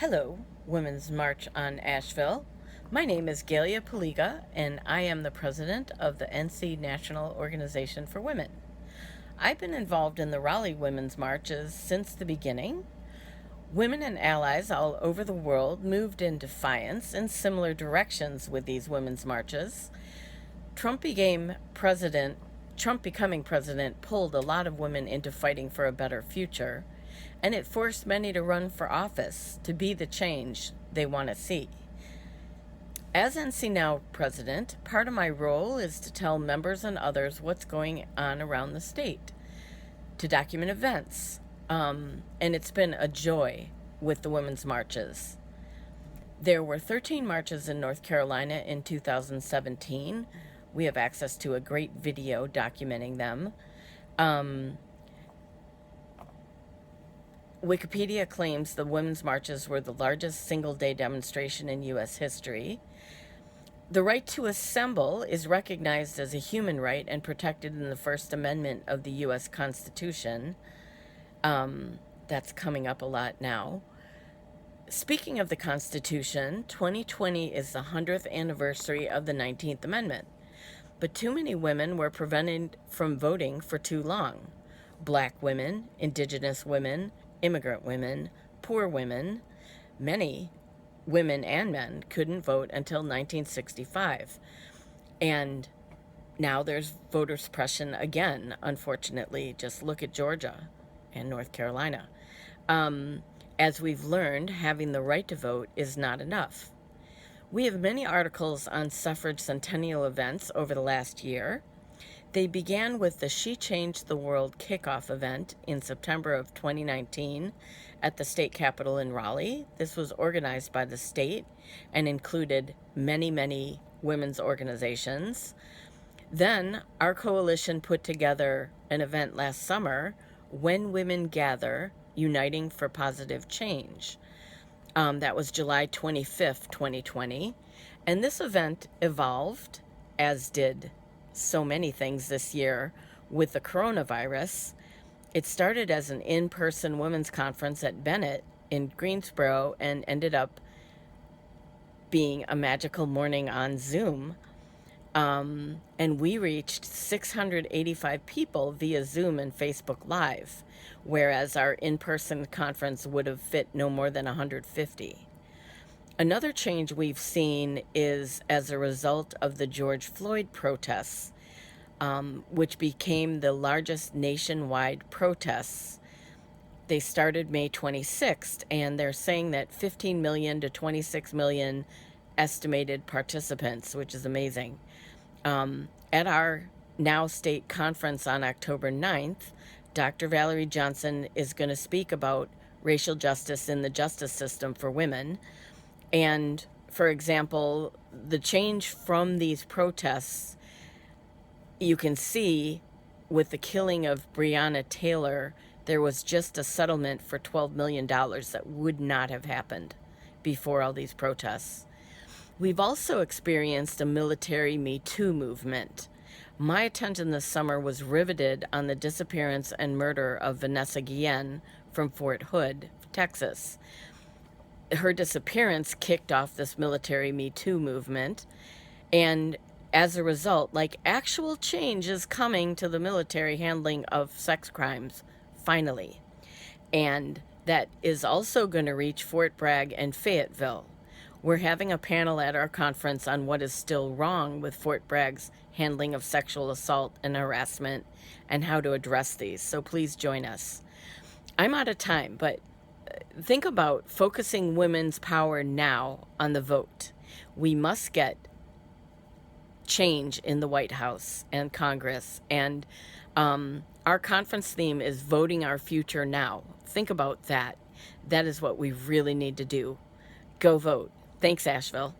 Hello, Women's March on Asheville. My name is Galia Paliga, and I am the president of the NC National Organization for Women. I've been involved in the Raleigh Women's Marches since the beginning. Women and allies all over the world moved in defiance in similar directions with these women's marches. Trump becoming president pulled a lot of women into fighting for a better future, and it forced many to run for office to be the change they want to see. As NC Now president, part of my role is to tell members and others what's going on around the state, to document events, and it's been a joy with the women's marches. There were 13 marches in North Carolina in 2017. We have access to a great video documenting them. Wikipedia claims the women's marches were the largest single-day demonstration in U.S. history. The right to assemble is recognized as a human right and protected in the First Amendment of the U.S. Constitution. That's coming up a lot now. Speaking of the Constitution, 2020 is the 100th anniversary of the 19th Amendment, but too many women were prevented from voting for too long. Black women, indigenous women, immigrant women, poor women, many women and men couldn't vote until 1965. And now there's voter suppression again, unfortunately. Just look at Georgia and North Carolina. As we've learned, having the right to vote is not enough. We have many articles on suffrage centennial events over the last year. They began with the She Changed the World kickoff event in September of 2019 at the state capitol in Raleigh. This was organized by the state and included many, many women's organizations. Then our coalition put together an event last summer, When Women Gather, Uniting for Positive Change. That was July 25th, 2020. And this event evolved, as did so many things this year with the coronavirus. It started as an in-person women's conference at Bennett in Greensboro and ended up being a magical morning on Zoom. And we reached 685 people via Zoom and Facebook Live, whereas our in-person conference would have fit no more than 150. Another change we've seen is as a result of the George Floyd protests, which became the largest nationwide protests. They started May 26th, and they're saying that 15 million to 26 million estimated participants, which is amazing. At our Now State Conference on October 9th, Dr. Valerie Johnson is going to speak about racial justice in the justice system for women. And, for example, the change from these protests, you can see with the killing of Breonna Taylor, there was just a settlement for $12 million that would not have happened before all these protests. We've also experienced a military Me Too movement. My attention this summer was riveted on the disappearance and murder of Vanessa Guillen from Fort Hood, Texas. Her disappearance kicked off this military Me Too movement, and as a result, actual change is coming to the military handling of sex crimes, finally. And that is also going to reach Fort Bragg and Fayetteville. We're having a panel at our conference on what is still wrong with Fort Bragg's handling of sexual assault and harassment and how to address these, so please join us. I'm out of time, but think about focusing women's power now on the vote. We must get change in the White House and Congress, and our conference theme is Voting Our Future Now. Think about that. That is what we really need to do. Go vote. Thanks, Asheville.